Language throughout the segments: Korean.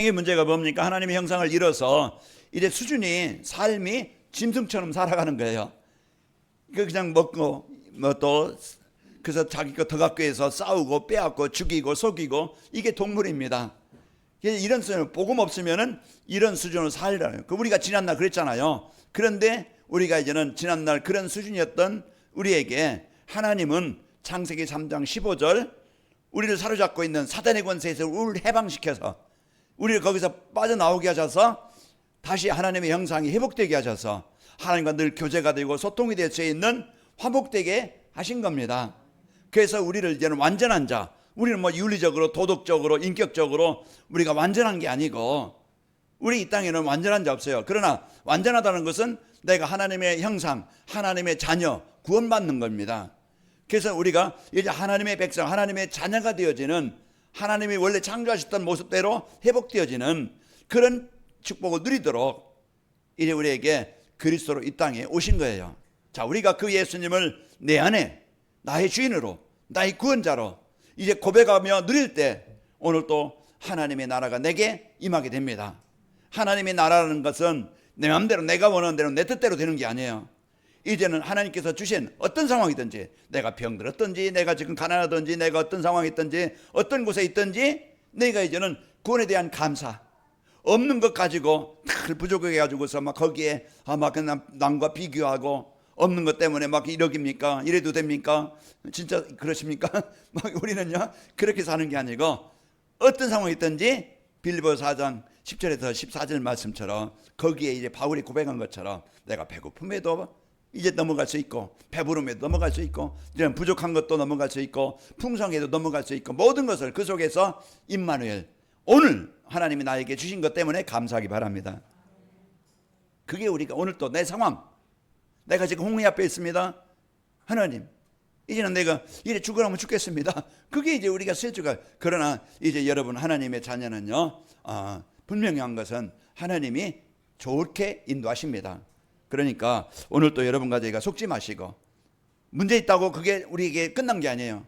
이 문제가 뭡니까? 하나님의 형상을 잃어서 이제 수준이 삶이 짐승처럼 살아가는 거예요. 그냥 먹고 또 그래서 자기 거 더 갖고 해서 싸우고 빼앗고 죽이고 속이고 이게 동물입니다. 이런 수준 복음 없으면은 이런 수준으로 살라요. 우리가 지난날 그랬잖아요. 그런데 우리가 이제는 지난날 그런 수준이었던 우리에게 하나님은 창세기 3장 15절 우리를 사로잡고 있는 사단의 권세에서 우리를 해방시켜서 우리를 거기서 빠져나오게 하셔서 다시 하나님의 형상이 회복되게 하셔서 하나님과 늘 교제가 되고 소통이 될 수 있는 화목되게 하신 겁니다. 그래서 우리를 이제는 완전한 자, 우리는 뭐 윤리적으로 도덕적으로 인격적으로 우리가 완전한 게 아니고 우리 이 땅에는 완전한 자 없어요. 그러나 완전하다는 것은 내가 하나님의 형상, 하나님의 자녀, 구원받는 겁니다. 그래서 우리가 이제 하나님의 백성, 하나님의 자녀가 되어지는 하나님이 원래 창조하셨던 모습대로 회복되어지는 그런 축복을 누리도록 이제 우리에게 그리스도로 이 땅에 오신 거예요. 자, 우리가 그 예수님을 내 안에 나의 주인으로, 나의 구원자로 이제 고백하며 누릴 때 오늘 또 하나님의 나라가 내게 임하게 됩니다. 하나님의 나라라는 것은 내 마음대로 내가 원하는 대로 내 뜻대로 되는 게 아니에요. 이제는 하나님께서 주신 어떤 상황이든지, 내가 병들었든지, 내가 지금 가난하든지, 내가 어떤 상황이 있든지, 어떤 곳에 있든지, 내가 이제는 구원에 대한 감사, 없는 것 가지고 늘 부족하게 가지고서 막 거기에 막 그냥 남과 비교하고 없는 것 때문에 막 이러깁니까? 이래도 됩니까? 진짜 그러십니까? 막 우리는요 그렇게 사는 게 아니고 어떤 상황이 있든지 빌립보서 4장 10절에서 14절 말씀처럼 거기에 이제 바울이 고백한 것처럼 내가 배고픔에도 이제 넘어갈 수 있고 배부름에도 넘어갈 수 있고 이런 부족한 것도 넘어갈 수 있고 풍성에도 넘어갈 수 있고 모든 것을 그 속에서 임마누엘 오늘 하나님이 나에게 주신 것 때문에 감사하기 바랍니다. 그게 우리가 오늘 또 내 상황, 내가 지금 홍해 앞에 있습니다. 하나님 이제는 내가 이래 죽으라면 죽겠습니다. 그게 이제 우리가 세주가. 그러나 이제 여러분 하나님의 자녀는요 분명한 것은 하나님이 좋게 인도하십니다. 그러니까 오늘 또 여러분과 저희가 속지 마시고 문제 있다고 그게 우리에게 끝난 게 아니에요.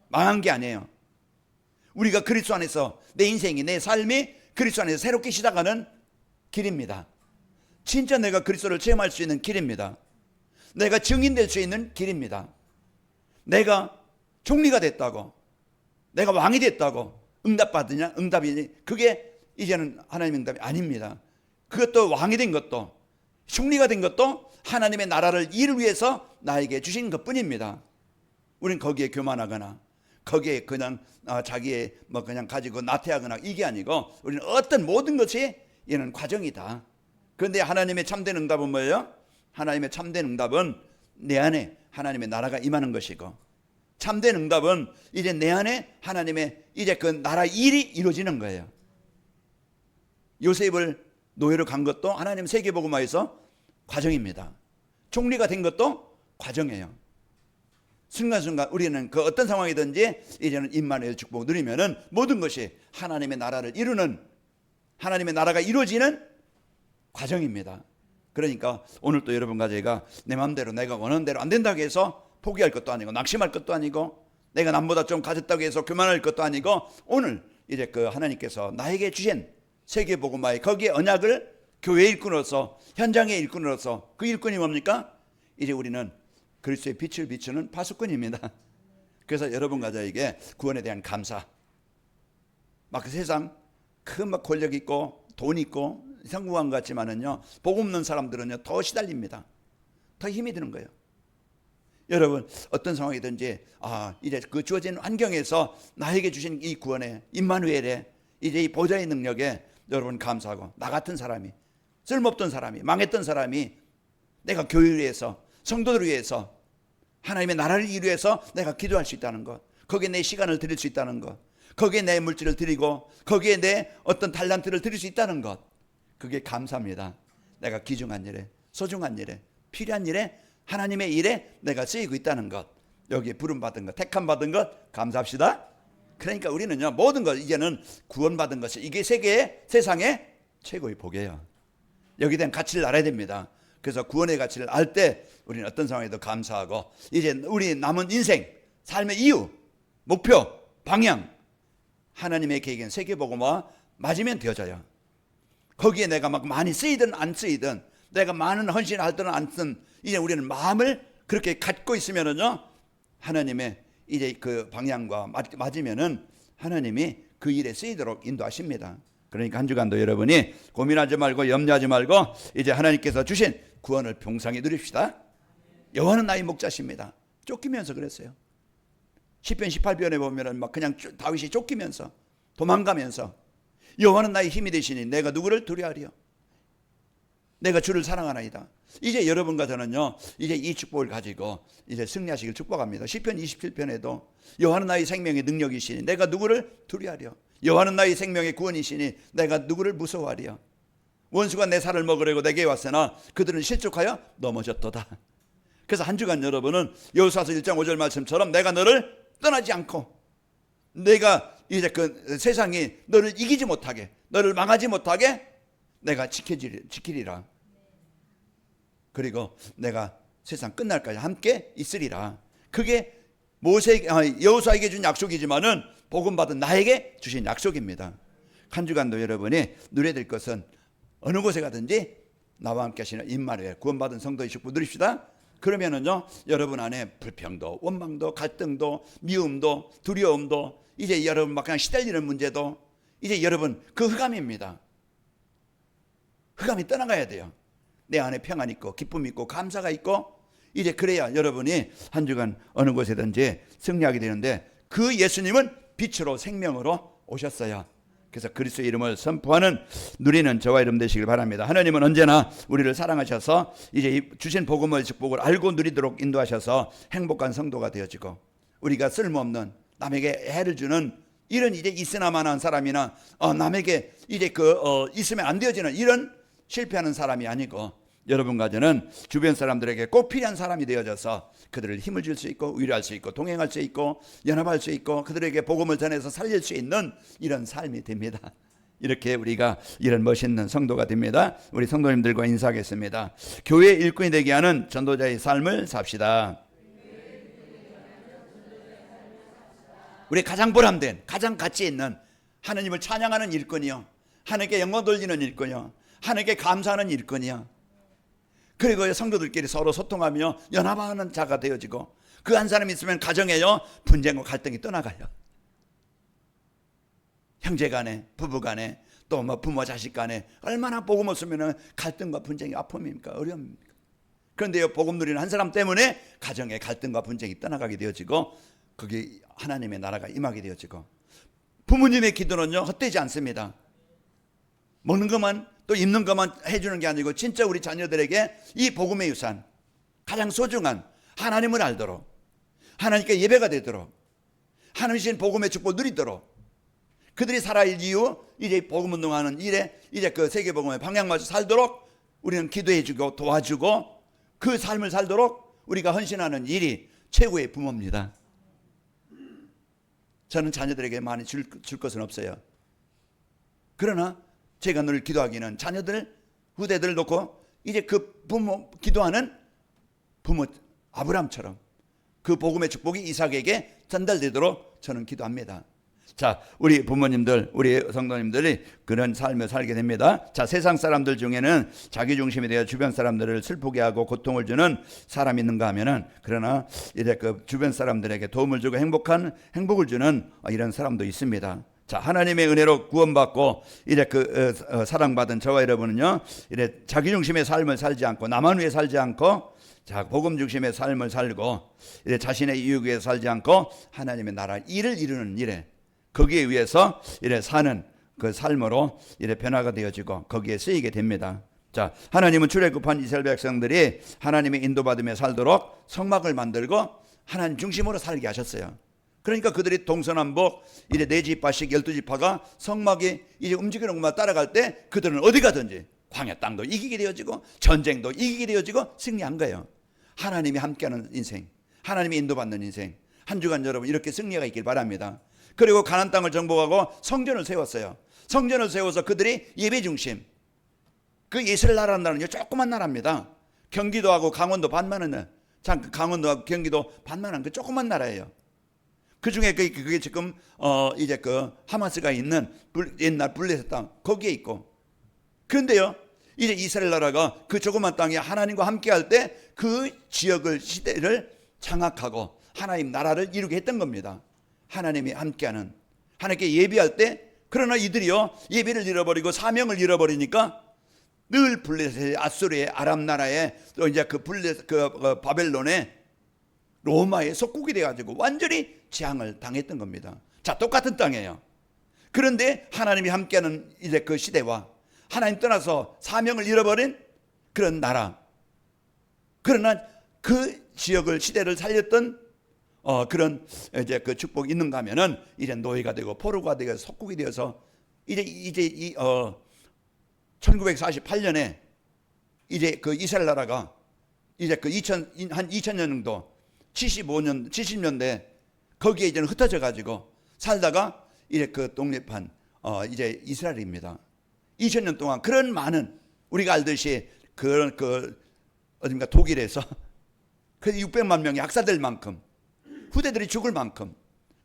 망한 게 아니에요. 우리가 그리스도 안에서 내 인생이 내 삶이 그리스도 안에서 새롭게 시작하는 길입니다. 진짜 내가 그리스도를 체험할 수 있는 길입니다. 내가 증인될 수 있는 길입니다. 내가 총리가 됐다고 내가 왕이 됐다고 응답받으냐? 응답이니 그게 이제는 하나님의 응답이 아닙니다. 그것도 왕이 된 것도 총리가 된 것도 하나님의 나라를 이루기 위해서 나에게 주신 것뿐입니다. 우리는 거기에 교만하거나 거기에 그냥 자기의 뭐 그냥 가지고 나태하거나 이게 아니고 우리는 어떤 모든 것이 이는 과정이다. 그런데 하나님의 참된 응답은 뭐예요? 하나님의 참된 응답은 내 안에 하나님의 나라가 임하는 것이고 참된 응답은 이제 내 안에 하나님의 이제 그 나라 일이 이루어지는 거예요. 요셉을 노예로 간 것도 하나님 세계복음화에서 과정입니다. 총리가 된 것도 과정이에요. 순간순간 우리는 그 어떤 상황이든지 이제는 임마누엘 축복을 누리면은 모든 것이 하나님의 나라를 이루는 하나님의 나라가 이루어지는 과정입니다. 그러니까 오늘 또 여러분과 제가 내 마음대로 내가 원하는 대로 안 된다고 해서 포기할 것도 아니고 낙심할 것도 아니고 내가 남보다 좀 가졌다고 해서 교만할 것도 아니고 오늘 이제 그 하나님께서 나에게 주신 세계복음화의 거기에 언약을 교회 일꾼으로서 현장의 일꾼으로서 그 일꾼이 뭡니까? 이제 우리는 그리스도의 빛을 비추는 파수꾼입니다. 그래서 여러분과 저에게 구원에 대한 감사. 막 그 세상 큰 막 권력 있고 돈 있고 성공한 것 같지만은요 복음 없는 사람들은요 더 시달립니다. 더 힘이 드는 거예요. 여러분 어떤 상황이든지 이제 그 주어진 환경에서 나에게 주신 이 구원에 임마누엘의 이제 이 보좌의 능력에 여러분 감사하고 나 같은 사람이 쓸모없던 사람이 망했던 사람이 내가 교회를 위해서 성도들을 위해서 하나님의 나라를 이루기 위해서 내가 기도할 수 있다는 것, 거기에 내 시간을 드릴 수 있다는 것, 거기에 내 물질을 드리고 거기에 내 어떤 달란트를 드릴 수 있다는 것, 그게 감사합니다. 내가 귀중한 일에 소중한 일에 필요한 일에 하나님의 일에 내가 쓰이고 있다는 것, 여기에 부름받은 것 택함받은 것 감사합시다. 그러니까 우리는요 모든 것 이제는 구원받은 것이 이게 세상의 최고의 복이에요. 여기에 대한 가치를 알아야 됩니다. 그래서 구원의 가치를 알 때 우리는 어떤 상황에도 감사하고 이제 우리 남은 인생 삶의 이유 목표 방향 하나님의 계획은 세계복음화 맞으면 되어져요. 거기에 내가 막 많이 쓰이든 안 쓰이든, 내가 많은 헌신을 하든 안 쓰든, 이제 우리는 마음을 그렇게 갖고 있으면은요, 하나님의 이제 그 방향과 맞으면은 하나님이 그 일에 쓰이도록 인도하십니다. 그러니까 한 주간도 여러분이 고민하지 말고 염려하지 말고 이제 하나님께서 주신 구원을 풍성히 누립시다. 여호와는 나의 목자십니다. 쫓기면서 그랬어요. 시편 18편에 보면은 막 그냥 다윗이 쫓기면서 도망가면서 여호와는 나의 힘이 되시니 내가 누구를 두려워하리요. 내가 주를 사랑하나이다. 이제 여러분과 저는요, 이제 이 축복을 가지고 이제 승리하시길 축복합니다. 시편 27편에도 여호와는 나의 생명의 능력이시니 내가 누구를 두려워하리요. 여호와는 나의 생명의 구원이시니 내가 누구를 무서워하리요. 원수가 내 살을 먹으려고 내게 왔으나 그들은 실족하여 넘어졌도다. 그래서 한 주간 여러분은 여호수아서 1장 5절 말씀처럼 내가 너를 떠나지 않고, 내가 이제 그 세상이 너를 이기지 못하게, 너를 망하지 못하게 내가 지키리라. 그리고 내가 세상 끝날까지 함께 있으리라. 그게 여호수아에게 준 약속이지만은 복음 받은 나에게 주신 약속입니다. 한 주간도 여러분이 누려야 될 것은 어느 곳에 가든지 나와 함께 하시는 임마누엘 구원받은 성도의 축복 누립시다. 그러면은요, 여러분 안에 불평도, 원망도, 갈등도, 미움도, 두려움도, 이제 여러분 막 그냥 시달리는 문제도, 이제 여러분 그 흑암입니다. 흑암이 떠나가야 돼요. 내 안에 평안이 있고 기쁨이 있고 감사가 있고, 이제 그래야 여러분이 한 주간 어느 곳에든지 승리하게 되는데, 그 예수님은 빛으로 생명으로 오셨어요. 그래서 그리스도의 이름을 선포하는 누리는 저와 여러분 되시길 바랍니다. 하나님은 언제나 우리를 사랑하셔서 이제 주신 복음의 축복을 알고 누리도록 인도하셔서 행복한 성도가 되어지고, 우리가 쓸모없는 남에게 해를 주는 이런 이제 있으나마나한 사람이나 남에게 이제 있으면 안 되어지는 이런 실패하는 사람이 아니고, 여러분과 저는 주변 사람들에게 꼭 필요한 사람이 되어져서 그들을 힘을 줄 수 있고 위로할 수 있고 동행할 수 있고 연합할 수 있고 그들에게 복음을 전해서 살릴 수 있는 이런 삶이 됩니다. 이렇게 우리가 이런 멋있는 성도가 됩니다. 우리 성도님들과 인사하겠습니다. 교회 일꾼이 되게 하는 전도자의 삶을 삽시다. 우리 가장 보람된, 가장 가치 있는 하나님을 찬양하는 일꾼이요, 하나님께 영광 돌리는 일꾼이요, 하나님께 감사하는 일꾼이요, 그리고 성도들끼리 서로 소통하며 연합하는 자가 되어지고, 그 한 사람이 있으면 가정에요 분쟁과 갈등이 떠나가요. 형제 간에, 부부 간에, 또 뭐 부모 자식 간에 얼마나 복음 없으면 갈등과 분쟁이 아픔입니까? 어려움입니까? 그런데요, 복음 누리는 한 사람 때문에 가정의 갈등과 분쟁이 떠나가게 되어지고, 거기 하나님의 나라가 임하게 되어지고, 부모님의 기도는요 헛되지 않습니다. 먹는 것만 또 입는 것만 해주는 게 아니고, 진짜 우리 자녀들에게 이 복음의 유산, 가장 소중한 하나님을 알도록, 하나님께 예배가 되도록, 하나님 주신 복음의 축복을 누리도록, 그들이 살아갈 이유, 이제 복음 운동하는 일에 이제 그 세계복음의 방향 맞춰 살도록 우리는 기도해주고 도와주고, 그 삶을 살도록 우리가 헌신하는 일이 최고의 부모입니다. 저는 자녀들에게 많이 줄 것은 없어요. 그러나 제가 늘 기도하기는 자녀들, 후대들 놓고 이제 그 부모, 기도하는 부모 아브라함처럼 그 복음의 축복이 이삭에게 전달되도록 저는 기도합니다. 자, 우리 부모님들, 우리 성도님들이 그런 삶을 살게 됩니다. 자, 세상 사람들 중에는 자기 중심이 되어 주변 사람들을 슬프게 하고 고통을 주는 사람이 있는가 하면은, 그러나 이제 그 주변 사람들에게 도움을 주고 행복을 주는 이런 사람도 있습니다. 자, 하나님의 은혜로 구원받고 이제 사랑받은 저와 여러분은요, 이래 자기 중심의 삶을 살지 않고, 나만 위해 살지 않고, 자, 복음 중심의 삶을 살고, 이래 자신의 이익 위해 살지 않고 하나님의 나라 일을 이루는 일에, 거기에 의해서 이래 사는 그 삶으로 이래 변화가 되어지고 거기에 쓰이게 됩니다. 자, 하나님은 출애굽한 이스라엘 백성들이 하나님의 인도받음에 살도록 성막을 만들고 하나님 중심으로 살게 하셨어요. 그러니까 그들이 동서남북 이제 4지파씩 12지파가 성막이 이제 움직이는 것만 따라갈 때 그들은 어디 가든지 광야 땅도 이기게 되어지고 전쟁도 이기게 되어지고 승리한 거예요. 하나님이 함께하는 인생, 하나님이 인도받는 인생, 한 주간 여러분 이렇게 승리가 있길 바랍니다. 그리고 가나안 땅을 정복하고 성전을 세웠어요. 성전을 세워서 그들이 예배 중심, 그 이스라엘 나라는 나라는 조그만 나라입니다. 경기도하고 강원도 반만은, 강원도하고 경기도 반만한 그 조그만 나라예요. 그 중에 그게 지금 이제 그 하마스가 있는 옛날 블레셋 땅 거기에 있고, 그런데요 이제 이스라엘 나라가 그 조그만 땅에 하나님과 함께할 때 그 지역을 시대를 장악하고 하나님 나라를 이루게 했던 겁니다. 하나님이 함께하는, 하나님께 예배할 때. 그러나 이들이요 예배를 잃어버리고 사명을 잃어버리니까 늘 블레셋, 아수르의, 아람 나라의, 또 이제 그 블레셋, 그 바벨론의, 로마의 속국이 돼가지고 완전히 재앙을 당했던 겁니다. 자, 똑같은 땅이에요. 그런데 하나님이 함께하는 이제 그 시대와 하나님 떠나서 사명을 잃어버린 그런 나라, 그러나 그 지역을, 시대를 살렸던 그런 이제 그 축복이 있는가 하면은 이제 노예가 되고 포로가 되고 속국이 되어서 이제 이 1948년에 이제 그 이스라엘 나라가 이제 그 한 2000년 정도 75년 70년대 거기에 이제는 흩어져 가지고 살다가 이제 그 독립한 이제 이스라엘입니다. 2000년 동안 그런 많은, 우리가 알듯이 그런 어딘가 독일에서 그 600만 명이 학살될 만큼, 후대들이 죽을 만큼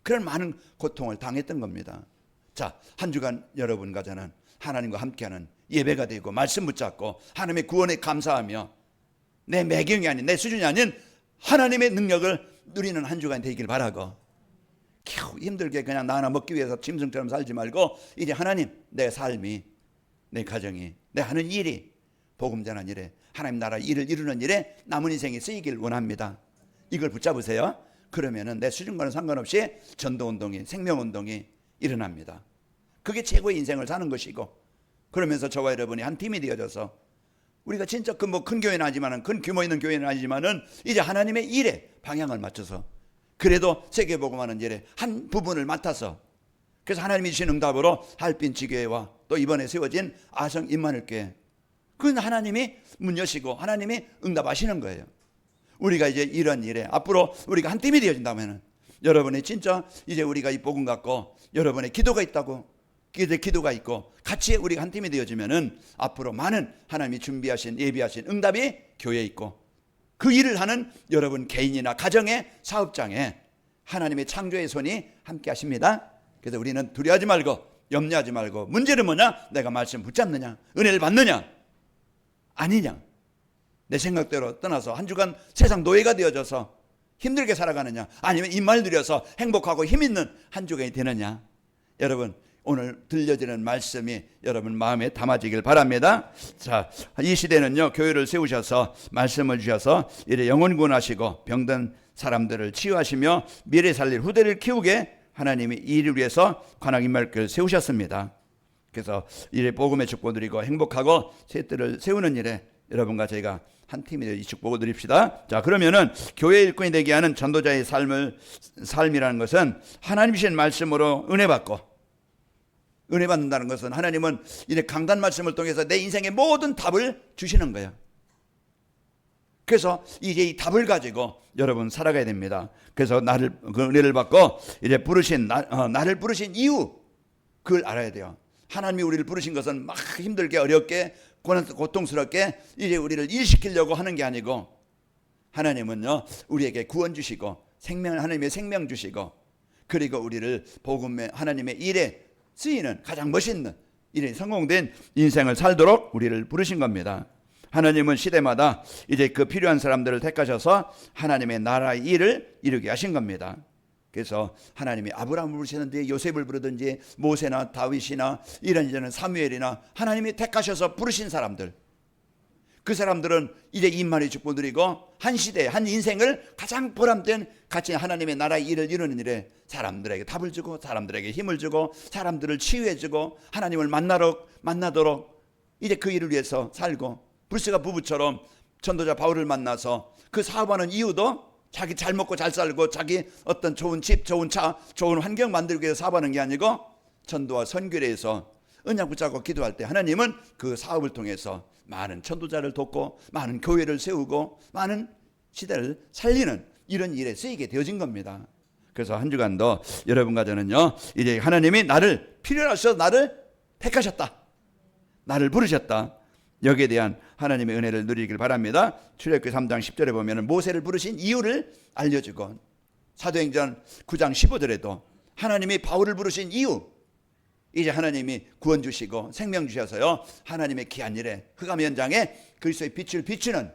그런 많은 고통을 당했던 겁니다. 자, 한 주간 여러분과 저는 하나님과 함께하는 예배가 되고 말씀 붙잡고 하나님의 구원에 감사하며 내 매경이 아닌, 내 수준이 아닌 하나님의 능력을 누리는 한 주간 되길 바라고, 겨우 힘들게 그냥 나 하나 먹기 위해서 짐승처럼 살지 말고 이제 하나님, 내 삶이, 내 가정이, 내 하는 일이 복음 전하는 일에, 하나님 나라 일을 이루는 일에 남은 인생이 쓰이길 원합니다. 이걸 붙잡으세요. 그러면은 내 수준과는 상관없이 전도운동이, 생명운동이 일어납니다. 그게 최고의 인생을 사는 것이고, 그러면서 저와 여러분이 한 팀이 되어져서 우리가 진짜 그 뭐 큰 교회는 아니지만은, 큰 규모 있는 교회는 아니지만은 이제 하나님의 일에 방향을 맞춰서, 그래도 세계복음하는 일에 한 부분을 맡아서, 그래서 하나님이 주신 응답으로 할빈 지교회와 또 이번에 세워진 아성 임마누엘교회, 그건 하나님이 문 여시고 하나님이 응답하시는 거예요. 우리가 이제 이런 일에 앞으로 우리가 한 팀이 되어진다면, 여러분이 진짜 이제 우리가 이 복음 갖고 여러분의 기도가 있다고, 기도가 있고 같이 우리가 한 팀이 되어지면은 앞으로 많은 하나님이 준비하신, 예비하신 응답이 교회에 있고, 그 일을 하는 여러분 개인이나 가정의, 사업장에 하나님의 창조의 손이 함께 하십니다. 그래서 우리는 두려워하지 말고 염려하지 말고, 문제는 뭐냐? 내가 말씀 붙잡느냐, 은혜를 받느냐, 아니냐, 내 생각대로 떠나서 한 주간 세상 노예가 되어져서 힘들게 살아가느냐, 아니면 입말 들여서 행복하고 힘있는 한 주간이 되느냐. 여러분, 오늘 들려지는 말씀이 여러분 마음에 담아지길 바랍니다. 자, 이 시대는요 교회를 세우셔서 말씀을 주셔서 이래 영혼 구원하시고 병든 사람들을 치유하시며 미래 살릴 후대를 키우게 하나님이 이 일을 위해서 관악 임마누엘교회를 세우셨습니다. 그래서 이래 복음의 축복 드리고 행복하고 셋들을 세우는 일에 여러분과 저희가 한 팀이 되어 이 축복을 드립시다. 자, 그러면은 교회 일꾼이 되게 하는 전도자의 삶이라는 것은 하나님 주신 말씀으로 은혜 받는다는 것은, 하나님은 이제 강단 말씀을 통해서 내 인생의 모든 답을 주시는 거예요. 그래서 이제 이 답을 가지고 여러분 살아가야 됩니다. 그래서 그 은혜를 받고 이제 나를 부르신 이유, 그걸 알아야 돼요. 하나님이 우리를 부르신 것은 막 힘들게, 어렵게, 고통스럽게 이제 우리를 일시키려고 하는 게 아니고, 하나님은요 우리에게 구원 주시고 하나님의 생명 주시고, 그리고 우리를 복음의 하나님의 일에 쓰이는 가장 멋있는 일에 성공된 인생을 살도록 우리를 부르신 겁니다. 하나님은 시대마다 이제 그 필요한 사람들을 택하셔서 하나님의 나라의 일을 이루게 하신 겁니다. 그래서 하나님이 아브라함을 부르시는데 요셉을 부르든지 모세나 다윗이나 이런 사무엘이나 하나님이 택하셔서 부르신 사람들, 그 사람들은 이제 임마누엘 축복 드리고 한 시대, 한 인생을 가장 보람된 같이 하나님의 나라의 일을 이루는 일에 사람들에게 답을 주고, 사람들에게 힘을 주고, 사람들을 치유해 주고, 하나님을 만나도록 이제 그 일을 위해서 살고, 불스가 부부처럼 전도자 바울을 만나서 그 사업하는 이유도 자기 잘 먹고 잘 살고 자기 어떤 좋은 집, 좋은 차, 좋은 환경 만들기 위해서 사업하는 게 아니고, 전도와 선교를 해서 언약 붙잡고 기도할 때 하나님은 그 사업을 통해서 많은 전도자를 돕고 많은 교회를 세우고 많은 시대를 살리는 이런 일에 쓰이게 되어진 겁니다. 그래서 한 주간도 여러분과 저는요 이제 하나님이 나를 필요로 하셔서 나를 택하셨다, 나를 부르셨다, 여기에 대한 하나님의 은혜를 누리길 바랍니다. 출애굽기 3장 10절에 보면 모세를 부르신 이유를 알려주고, 사도행전 9장 15절에도 하나님이 바울을 부르신 이유, 이제 하나님이 구원 주시고 생명 주셔서요, 하나님의 귀한 일에 흑암 현장에 그리스도의 빛을 비추는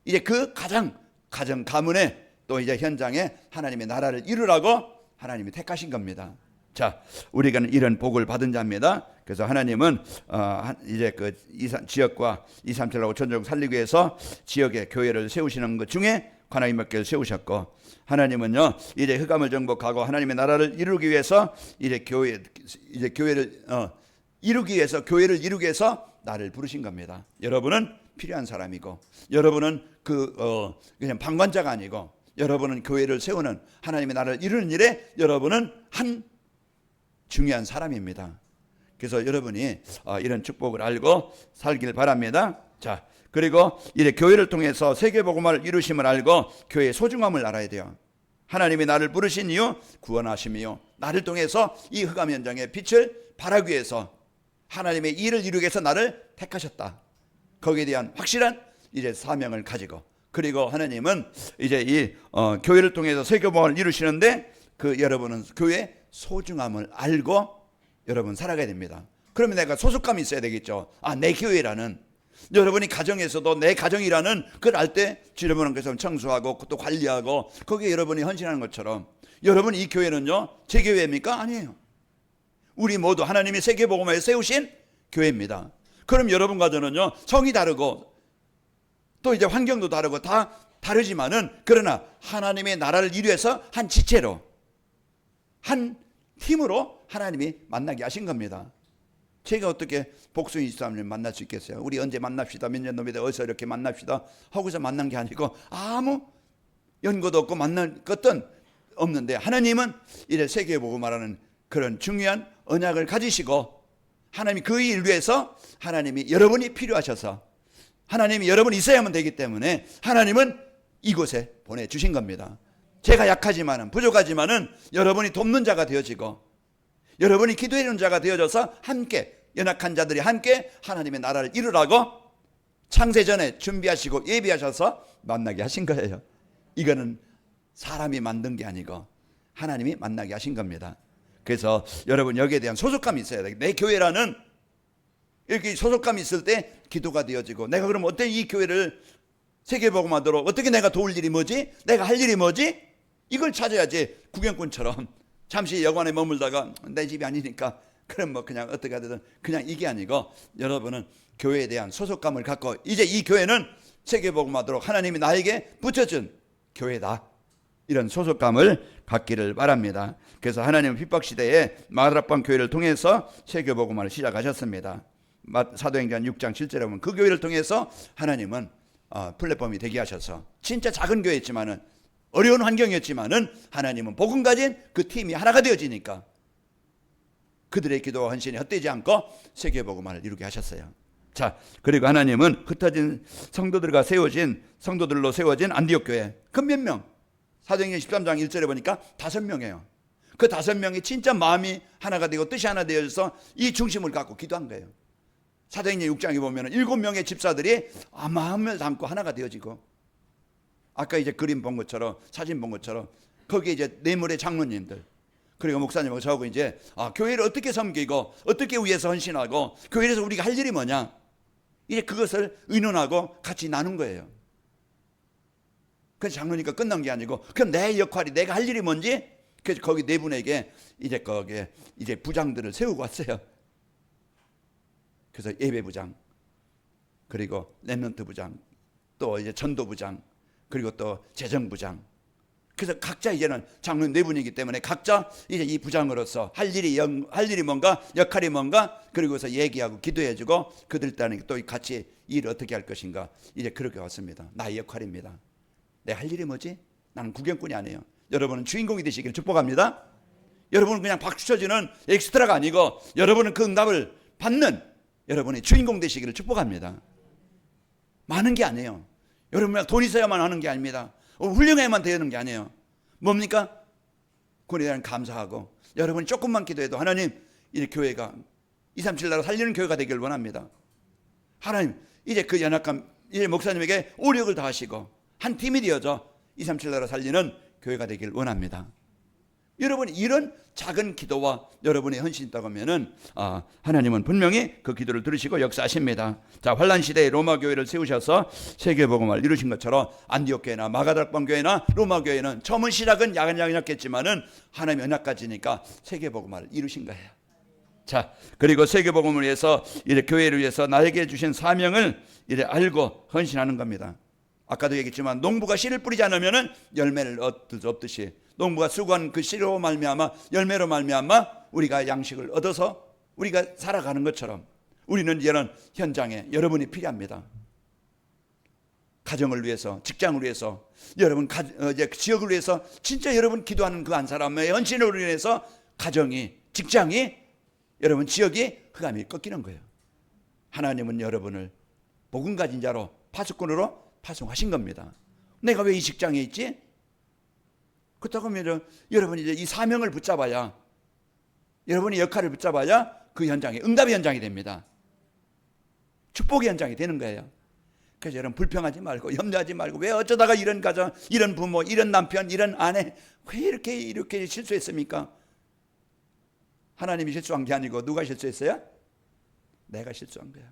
이제 그 가정 가문의 또 이제 현장에 하나님의 나라를 이루라고 하나님이 택하신 겁니다. 자, 우리가 이런 복을 받은 자입니다. 그래서 하나님은 이제 그 지역과 237하고 전적 살리기 위해서 지역에 교회를 세우시는 것 중에 관아기 몇 개를 세우셨고, 하나님은요 이제 흑암을 정복하고 하나님의 나라를 이루기 위해서 이제 교회를 이루기 위해서 나를 부르신 겁니다. 여러분은 필요한 사람이고, 여러분은 그냥 방관자가 아니고, 여러분은 교회를 세우는 하나님의 나라를 이루는 일에 여러분은 한 중요한 사람입니다. 그래서 여러분이 이런 축복을 알고 살길 바랍니다. 자, 그리고 이제 교회를 통해서 세계복음화를 이루심을 알고 교회의 소중함을 알아야 돼요. 하나님이 나를 부르신 이유 구원하심이요, 나를 통해서 이 흑암 현장의 빛을 발하기 위해서 하나님의 일을 이루기 위해서 나를 택하셨다. 거기에 대한 확실한 이제 사명을 가지고, 그리고 하나님은 이제 이 교회를 통해서 세계복음화를 이루시는데 여러분은 교회의 소중함을 알고 여러분 살아가야 됩니다. 그러면 내가 소속감이 있어야 되겠죠. 내 교회라는, 여러분이 가정에서도 내 가정이라는 그걸 알 때 여러분은 그래서 청소하고 또 관리하고 거기에 여러분이 헌신하는 것처럼, 여러분 이 교회는요 제 교회입니까? 아니에요. 우리 모두 하나님이 세계복음화에 세우신 교회입니다. 그럼 여러분과 저는요 성이 다르고 또 이제 환경도 다르고 다 다르지만은, 그러나 하나님의 나라를 이루기 위해서 한 지체로, 한 팀으로 하나님이 만나게 하신 겁니다. 제가 어떻게 복숭이 집사님을 만날 수 있겠어요? 우리 언제 만납시다, 몇 년 넘게 어디서 이렇게 만납시다 하고서 만난 게 아니고 아무 연고도 없고 만날 것도 없는데, 하나님은 이래 세계복음화라는 그런 중요한 언약을 가지시고, 하나님이 그 일 위해서 하나님이 여러분이 필요하셔서 하나님이 여러분이 있어야만 되기 때문에 하나님은 이곳에 보내주신 겁니다. 제가 약하지만은 부족하지만은 여러분이 돕는 자가 되어지고, 여러분이 기도해주는 자가 되어져서 함께 연약한 자들이 함께 하나님의 나라를 이루라고 창세전에 준비하시고 예비하셔서 만나게 하신 거예요. 이거는 사람이 만든 게 아니고 하나님이 만나게 하신 겁니다. 그래서 여러분 여기에 대한 소속감이 있어야 돼요. 내 교회라는 이렇게 소속감이 있을 때 기도가 되어지고, 내가 그럼 어떻게 이 교회를 세계복음화하도록 어떻게 내가 도울 일이 뭐지? 내가 할 일이 뭐지? 이걸 찾아야지. 구경꾼처럼 잠시 여관에 머물다가 내 집이 아니니까 그럼 뭐 그냥 어떻게 하든, 그냥 이게 아니고 여러분은 교회에 대한 소속감을 갖고, 이제 이 교회는 세계복음화하도록 하나님이 나에게 붙여준 교회다, 이런 소속감을 갖기를 바랍니다. 그래서 하나님은 핍박시대에 마라빵 교회를 통해서 세계복음화를 시작하셨습니다. 사도행전 6장 7절에 보면 그 교회를 통해서 하나님은 플랫폼이 되게 하셔서, 진짜 작은 교회였지만은 어려운 환경이었지만은 하나님은 복음 가진 그 팀이 하나가 되어지니까 그들의 기도와 헌신이 헛되지 않고 세계복음화를 이루게 하셨어요. 자, 그리고 하나님은 흩어진 성도들로 세워진 안디옥 교회, 그 몇 명? 사도행전 13장 1절에 보니까 5명이에요. 그 5명이 진짜 마음이 하나가 되고 뜻이 하나 되어서 이 중심을 갖고 기도한 거예요. 사도행전 6장에 보면 7명의 집사들이 마음을 담고 하나가 되어지고, 아까 이제 그림 본 것처럼, 사진 본 것처럼 거기에 이제 내물의 장로님들, 그리고 목사님하고 저하고 이제 교회를 어떻게 섬기고 어떻게 위해서 헌신하고 교회에서 우리가 할 일이 뭐냐, 이제 그것을 의논하고 같이 나눈 거예요. 그래서 장로니까 끝난 게 아니고, 그럼 내 역할이, 내가 할 일이 뭔지, 그래서 거기 네 분에게 이제 거기에 이제 부장들을 세우고 왔어요. 그래서 예배부장, 그리고 렘넌트 부장, 또 이제 전도부장, 그리고 또 재정부장. 그래서 각자 이제는 장로님 네 분이기 때문에 각자 이제 이 부장으로서 할 일이 뭔가, 역할이 뭔가, 그리고서 얘기하고 기도해주고 그들 따르는 또 같이 일을 어떻게 할 것인가, 이제 그렇게 왔습니다. 나의 역할입니다. 내 할 일이 뭐지? 나는 구경꾼이 아니에요. 여러분은 주인공이 되시기를 축복합니다. 여러분은 그냥 박수 쳐주는 엑스트라가 아니고, 여러분은 그 응답을 받는 여러분이 주인공 되시기를 축복합니다. 많은 게 아니에요. 여러분 돈 있어야만 하는 게 아닙니다. 훌륭해야만 되는 게 아니에요. 뭡니까? 그에 대한 감사하고, 여러분이 조금만 기도해도 하나님, 이 교회가 237 나라 살리는 교회가 되길 원합니다. 하나님, 이제 그 연약함, 이제 목사님에게 오력을 다하시고 한 팀이 되어져 237 나라 살리는 교회가 되길 원합니다. 여러분 이런 작은 기도와 여러분의 헌신이 있다고 하면은 하나님은 분명히 그 기도를 들으시고 역사하십니다. 자, 환란 시대에 로마 교회를 세우셔서 세계 복음을 이루신 것처럼 안디옥 교회나 마가다락방 교회나 로마 교회는 처음은 시작은 약했지만은 하나님의 언약까지니까 세계 복음을 이루신 거예요. 자, 그리고 세계 복음을 위해서 이제 교회를 위해서 나에게 주신 사명을 이제 알고 헌신하는 겁니다. 아까도 얘기했지만 농부가 씨를 뿌리지 않으면은 열매를 얻을 수 없듯이 농부가 수고한 그 씨로 말미암아 열매로 말미암아 우리가 양식을 얻어서 우리가 살아가는 것처럼 우리는 이런 현장에 여러분이 필요합니다. 가정을 위해서, 직장을 위해서, 여러분 지역을 위해서 진짜 여러분 기도하는 그 한 사람의 헌신으로 인해서 가정이, 직장이, 여러분 지역이 흑암이 꺾이는 거예요. 하나님은 여러분을 복음 가진 자로 파수꾼으로 파송하신 겁니다. 내가 왜 이 직장에 있지? 그렇다고 하면 여러분이 이제 이 사명을 붙잡아야, 여러분의 역할을 붙잡아야 그 현장이 응답의 현장이 됩니다. 축복의 현장이 되는 거예요. 그래서 여러분 불평하지 말고 염려하지 말고 왜 어쩌다가 이런 가정, 이런 부모, 이런 남편, 이런 아내 왜 이렇게 실수했습니까? 하나님이 실수한 게 아니고 누가 실수했어요? 내가 실수한 거야.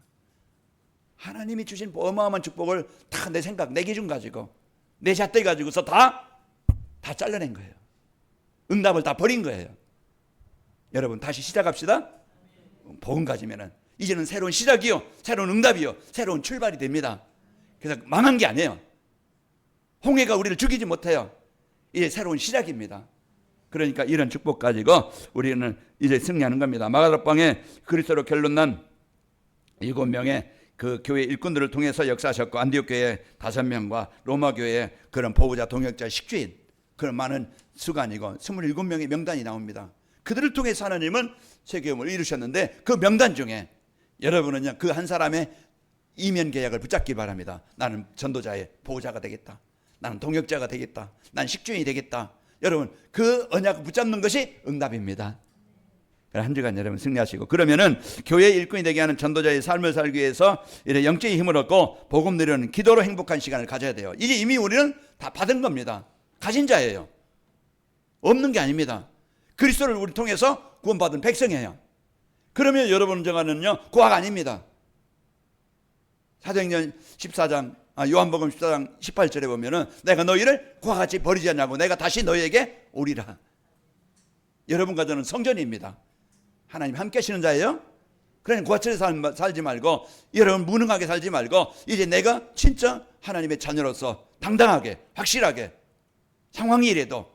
하나님이 주신 어마어마한 축복을 다 내 생각, 내 기준 가지고 내 잣대 가지고서 다 잘라낸 거예요. 응답을 다 버린 거예요. 여러분 다시 시작합시다. 복음 가지면은 이제는 새로운 시작이요, 새로운 응답이요, 새로운 출발이 됩니다. 그래서 망한 게 아니에요. 홍해가 우리를 죽이지 못해요. 이제 새로운 시작입니다. 그러니까 이런 축복 가지고 우리는 이제 승리하는 겁니다. 마가다락방에 그리스도로 결론난 7명의 그 교회 일꾼들을 통해서 역사하셨고, 안디옥 교회 5명과 로마 교회의 그런 보호자, 동역자, 식주인, 그런 많은 수가 아니고 27명의 명단이 나옵니다. 그들을 통해서 하나님은 세계음을 이루셨는데 그 명단 중에 여러분은요, 그 한 사람의 이면 계약을 붙잡기 바랍니다. 나는 전도자의 보호자가 되겠다. 나는 동역자가 되겠다. 난 식주인이 되겠다. 여러분 그 언약을 붙잡는 것이 응답입니다. 한 주간 여러분 승리하시고, 그러면은 교회의 일꾼이 되게 하는 전도자의 삶을 살기 위해서 이래 영적인 힘을 얻고 복음 누리는 기도로 행복한 시간을 가져야 돼요. 이제 이미 우리는 다 받은 겁니다. 가진 자예요. 없는 게 아닙니다. 그리스도를 우리 통해서 구원받은 백성이에요. 그러면 여러분 정하는요 구약 아닙니다. 사도행전 14장 요한복음 14장 18절에 보면은 내가 너희를 구와 같이 버리지 않냐고 내가 다시 너희에게 오리라. 여러분과 저는 성전입니다. 하나님 함께 하시는 자예요. 그러니 구화처럼 살지 말고, 여러분 무능하게 살지 말고, 이제 내가 진짜 하나님의 자녀로서 당당하게, 확실하게, 상황이 이래도,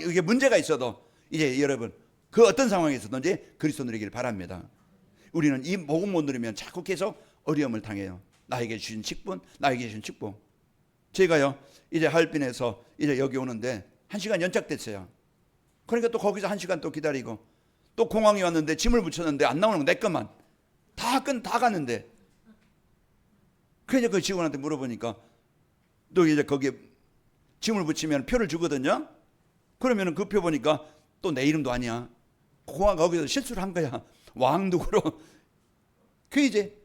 이게 문제가 있어도 이제 여러분 그 어떤 상황에서든지 그리스도 누리기를 바랍니다. 우리는 이 복음 못 누리면 자꾸 계속 어려움을 당해요. 나에게 주신 직분, 나에게 주신 축복. 제가요 이제 하얼빈에서 이제 여기 오는데 1시간 연착됐어요. 그러니까 또 거기서 1시간 또 기다리고, 또 공항에 왔는데 짐을 붙였는데 안 나오는 거 내 것만 다 갔는데, 그래서 그 직원한테 물어보니까 또 이제 거기에 짐을 붙이면 표를 주거든요. 그러면 그 표 보니까 또 내 이름도 아니야. 공항 거기서 실수를 한 거야. 왕누구로. 그 이제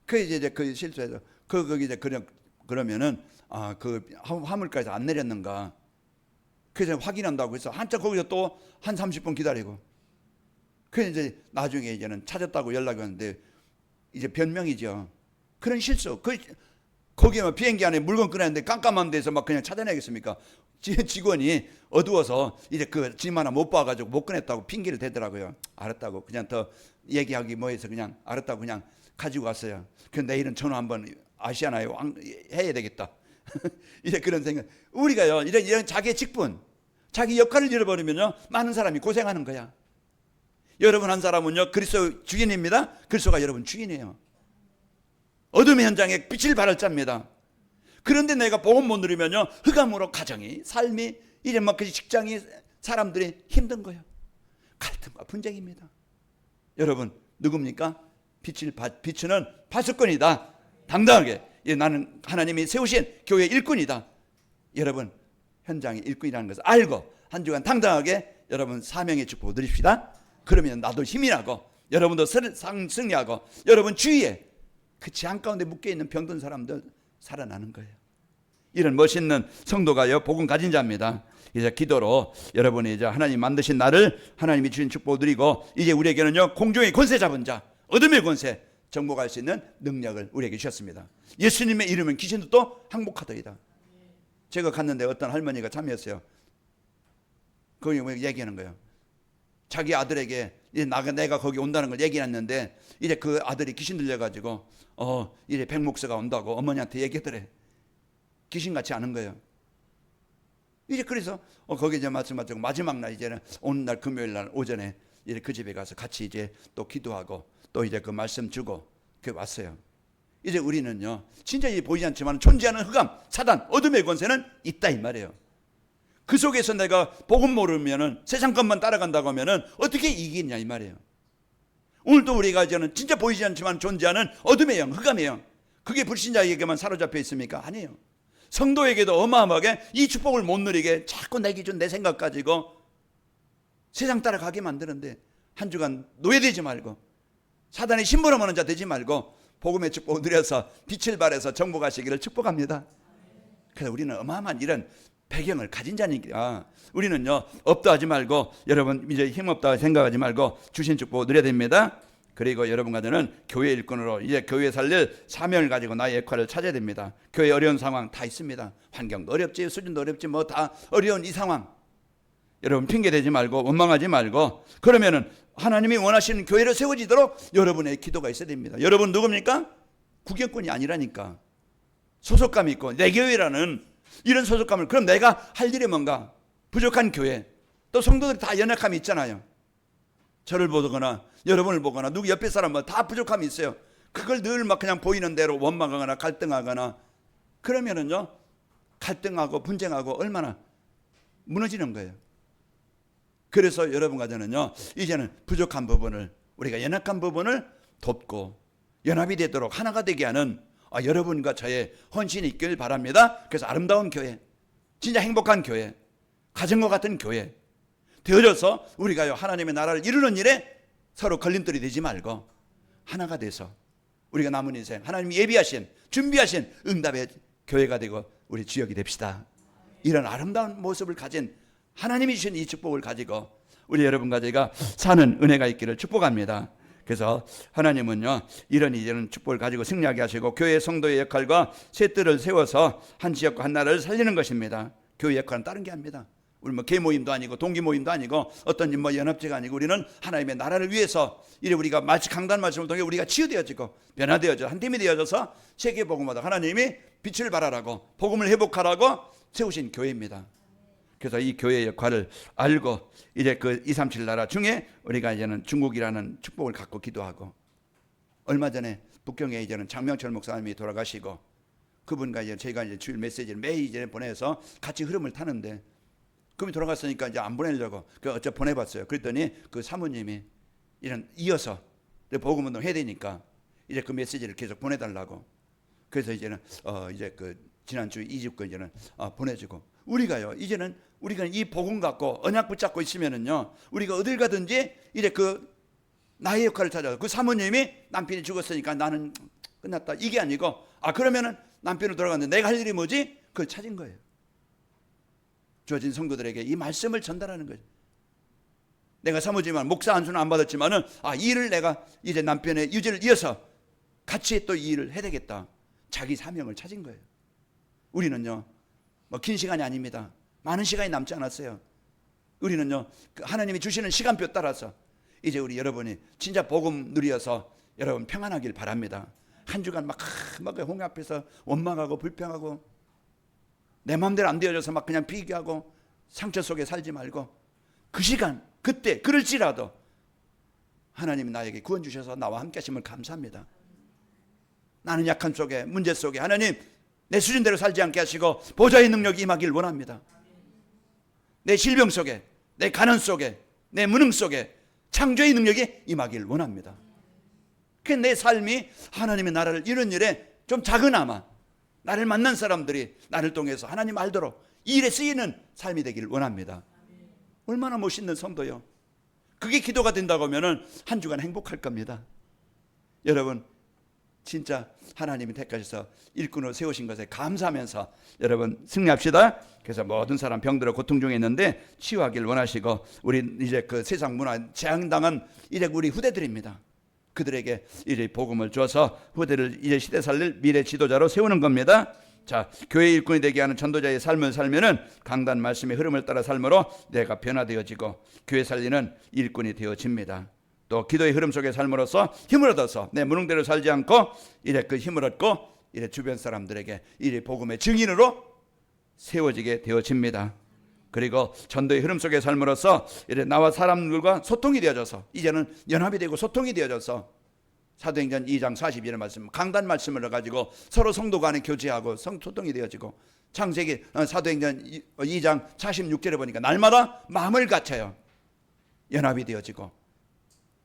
그 실수해서 거기 이제 그러면은 그 화물까지 안 내렸는가. 그래서 확인한다고 해서 한참 거기서 또 한 30분 기다리고, 그래서 이제 나중에 이제는 찾았다고 연락이 왔는데 이제 변명이죠. 그런 실수. 거기에 비행기 안에 물건 꺼냈는데 깜깜한 데서 막 그냥 찾아내겠습니까? 직원이 어두워서 이제 그 짐 하나 못 봐가지고 못 꺼냈다고 핑계를 대더라고요. 알았다고 그냥 더 얘기하기 뭐해서 그냥 알았다고 그냥 가지고 왔어요. 그래서 내일은 전화 한번 아시아나에 해야 되겠다. 이제 그런 생각. 우리가요 이런 자기의 직분, 자기 역할을 잃어버리면요 많은 사람이 고생하는 거야. 여러분 한 사람은요 그리스도 주인입니다. 그리스도가 여러분 주인이에요. 어둠의 현장에 빛을 발할 자입니다. 그런데 내가 복음 못 누리면요 흑암으로 가정이, 삶이, 이제 막 그 직장이, 사람들이 힘든 거예요. 갈등과 분쟁입니다. 여러분 누굽니까? 비추는 파수꾼이다. 당당하게 나는 하나님이 세우신 교회 일꾼이다. 여러분 현장의 일꾼이라는 것을 알고 한 주간 당당하게 여러분 사명의 축복을 누립시다. 그러면 나도 힘이 나고 여러분도 승리하고 여러분 주위에 그 재앙 가운데 묶여있는 병든 사람들 살아나는 거예요. 이런 멋있는 성도가요 복음 가진 자입니다. 이제 기도로 여러분이 이제 하나님 만드신 나를 하나님이 주신 축복을 누리고 이제 우리에게는요 공중의 권세 잡은 자 어둠의 권세 정복할 수 있는 능력을 우리에게 주셨습니다. 예수님의 이름은 귀신도 항복하더이다. 제가 갔는데 어떤 할머니가 참여했어요. 거기 얘기하는 거예요. 자기 아들에게 이제 내가 거기 온다는 걸 얘기했는데 이제 그 아들이 귀신 들려가지고 이제 백목사가 온다고 어머니한테 얘기하더래. 귀신같이 아는 거예요. 이제 그래서 거기 이제 말씀하시고 마지막 날 이제는 오는 날 금요일 날 오전에 이제 그 집에 가서 같이 이제 또 기도하고 또 이제 그 말씀 주고 그 왔어요. 이제 우리는요 진짜 보이지 않지만 존재하는 흑암, 사단, 어둠의 권세는 있다 이 말이에요. 그 속에서 내가 복음 모르면은 세상 것만 따라간다고 하면은 어떻게 이기냐 이 말이에요. 오늘도 우리가 이제는 진짜 보이지 않지만 존재하는 어둠의 영, 흑암의 영, 그게 불신자에게만 사로잡혀 있습니까? 아니에요. 성도에게도 어마어마하게 이 축복을 못 누리게 자꾸 내 기준, 내 생각 가지고 세상 따라가게 만드는데 한 주간 노예되지 말고 사단의 심부름하는 자 되지 말고 복음의 축복을 누려서 빛을 발해서 정복하시기를 축복합니다. 그래서 우리는 어마어마한 이런 배경을 가진 자니까 우리는요 없다 하지 말고 여러분 이제 힘없다 생각하지 말고 주신 축복을 누려야 됩니다. 그리고 여러분과 저는 교회 일꾼으로 이제 교회 살릴 사명을 가지고 나의 역할을 찾아야 됩니다. 교회 어려운 상황 다 있습니다. 환경도 어렵지, 수준도 어렵지, 뭐 다 어려운 이 상황. 여러분 핑계 대지 말고 원망하지 말고 그러면은 하나님이 원하시는 교회를 세워지도록 여러분의 기도가 있어야 됩니다. 여러분 누굽니까? 구경꾼이 아니라니까. 소속감이 있고 내 교회라는 이런 소속감을 그럼 내가 할 일이 뭔가? 부족한 교회. 또 성도들이 다 연약함이 있잖아요. 저를 보거나 여러분을 보거나 누구 옆에 사람은 다 부족함이 있어요. 그걸 늘 막 그냥 보이는 대로 원망하거나 갈등하거나 그러면은요 갈등하고 분쟁하고 얼마나 무너지는 거예요. 그래서 여러분과 저는요 이제는 부족한 부분을 우리가 연약한 부분을 돕고 연합이 되도록 하나가 되게 하는 여러분과 저의 헌신이 있길 바랍니다. 그래서 아름다운 교회, 진짜 행복한 교회, 가정과 같은 교회 되어져서 우리가요 하나님의 나라를 이루는 일에 서로 걸림돌이 되지 말고 하나가 돼서 우리가 남은 인생 하나님이 예비하신 준비하신 응답의 교회가 되고 우리 주역이 됩시다. 이런 아름다운 모습을 가진 하나님이 주신 이 축복을 가지고 우리 여러분과 제가 사는 은혜가 있기를 축복합니다. 그래서 하나님은요 이런 이제는 축복을 가지고 승리하게 하시고 교회 성도의 역할과 셋들을 세워서 한 지역과 한 나라를 살리는 것입니다. 교회 역할은 다른 게 아닙니다. 우리 뭐 개모임도 아니고 동기 모임도 아니고 어떤 뭐 연합체가 아니고 우리는 하나님의 나라를 위해서 이래 우리가 마치 강단 말씀을 통해 우리가 치유되어지고 변화되어져 한 팀이 되어져서 세계 복음마다 하나님이 빛을 발하라고 복음을 회복하라고 세우신 교회입니다. 그래서 이 교회의 역할을 알고 이제 그 237 나라 중에 우리가 이제는 중국이라는 축복을 갖고 기도하고 얼마 전에 북경에 이제는 장명철 목사님이 돌아가시고 그분과 이제 저희가 이제 주일 메시지를 매일 이제 보내서 같이 흐름을 타는데 그분이 돌아갔으니까 이제 안 보내려고 어째 보내봤어요. 그랬더니 그 사모님이 이런 이어서 복음 운동 해야 되니까 이제 그 메시지를 계속 보내달라고. 그래서 이제는 이제 그 지난주 2집 거 이제는 보내주고 우리가요 이제는 우리가 이 복음 갖고 언약 붙잡고 있으면은요 우리가 어딜 가든지 이제 그 나의 역할을 찾아서 그 사모님이 남편이 죽었으니까 나는 끝났다 이게 아니고 그러면은 남편으로 돌아갔는데 내가 할 일이 뭐지? 그걸 찾은 거예요. 주어진 성도들에게 이 말씀을 전달하는 거죠. 내가 사모지만 목사 한 수는 안 받았지만은 이 일을 내가 이제 남편의 유지를 이어서 같이 또 이 일을 해야 되겠다. 자기 사명을 찾은 거예요. 우리는요 뭐 긴 시간이 아닙니다. 많은 시간이 남지 않았어요. 우리는요 하나님이 주시는 시간표 따라서 이제 우리 여러분이 진짜 복음 누리어서 여러분 평안하길 바랍니다. 한 주간 막 홍해 앞에서 원망하고 불평하고 내 마음대로 안 되어져서 막 그냥 비교하고 상처 속에 살지 말고 그 시간 그때 그럴지라도 하나님이 나에게 구원 주셔서 나와 함께 하심을 감사합니다. 나는 약한 속에 문제 속에 하나님 내 수준대로 살지 않게 하시고 보좌의 능력이 임하길 원합니다. 내 질병 속에 내 가난 속에 내 무능 속에 창조의 능력이 임하길 원합니다. 그 내 삶이 하나님의 나라를 이루는 일에 좀 작으나마 나를 만난 사람들이 나를 통해서 하나님 알도록 이 일에 쓰이는 삶이 되기를 원합니다. 얼마나 멋있는 성도요. 그게 기도가 된다고 하면 한 주간 행복할 겁니다. 여러분 진짜 하나님이 택하셔서 일꾼으로 세우신 것에 감사하면서 여러분 승리합시다. 그래서 모든 사람 병들어 고통 중에 있는데 치유하길 원하시고, 우리 이제 그 세상 문화 재앙당한 이제 우리 후대들입니다. 그들에게 이제 복음을 줘서 후대를 이제 시대 살릴 미래 지도자로 세우는 겁니다. 자, 교회 일꾼이 되게 하는 전도자의 삶을 살면은 강단 말씀의 흐름을 따라 삶으로 내가 변화되어지고 교회 살리는 일꾼이 되어집니다. 또 기도의 흐름 속에 삶으로써 힘을 얻어서 내 무능대로 살지 않고 이래 그 힘을 얻고 이래 주변 사람들에게 이래 복음의 증인으로 세워지게 되어집니다. 그리고 전도의 흐름 속에 삶으로써 이래 나와 사람들과 소통이 되어져서 이제는 연합이 되고 소통이 되어져서 사도행전 2장 42절 말씀, 강단 말씀을 가지고 서로 성도 간에 교제하고 소통이 되어지고, 창세기 사도행전 2장 46절에 보니까 날마다 마음을 갖춰요. 연합이 되어지고,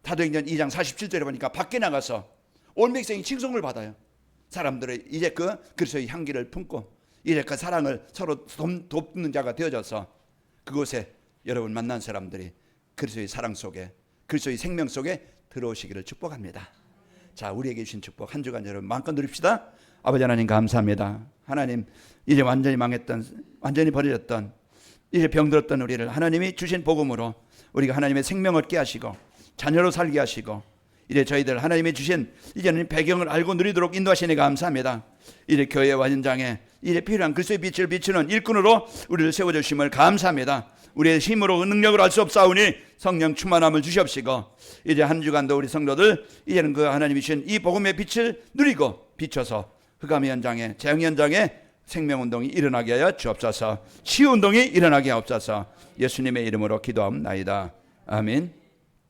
사도행전 2장 47절에 보니까 밖에 나가서 온 백성이 칭송을 받아요. 사람들의 이제 그 그리스도의 향기를 품고 이제 그 사랑을 서로 돕는 자가 되어져서 그곳에 여러분 만난 사람들이 그리스도의 사랑 속에, 그리스도의 생명 속에 들어오시기를 축복합니다. 자, 우리에게 주신 축복 한 주간 여러분 마음껏 누립시다. 아버지 하나님 감사합니다. 하나님, 이제 완전히 망했던, 완전히 버려졌던, 이제 병들었던 우리를 하나님이 주신 복음으로 우리가 하나님의 생명 얻게 하시고 자녀로 살게 하시고, 이제 저희들 하나님이 주신 이제는 배경을 알고 누리도록 인도하시니 감사합니다. 이제 교회와 현장에 이제 필요한 그리스도의 빛을 비추는 일꾼으로 우리를 세워주심을 감사합니다. 우리의 힘으로 능력을 할 수 없사오니 성령 충만함을 주시옵시고, 이제 한 주간도 우리 성도들 이제는 그 하나님이 주신 이 복음의 빛을 누리고 비춰서 흑암의 현장에, 재앙의 현장에 생명운동이 일어나게 하여 주옵소서. 치유운동이 일어나게 하옵소서. 예수님의 이름으로 기도하옵나이다. 아멘.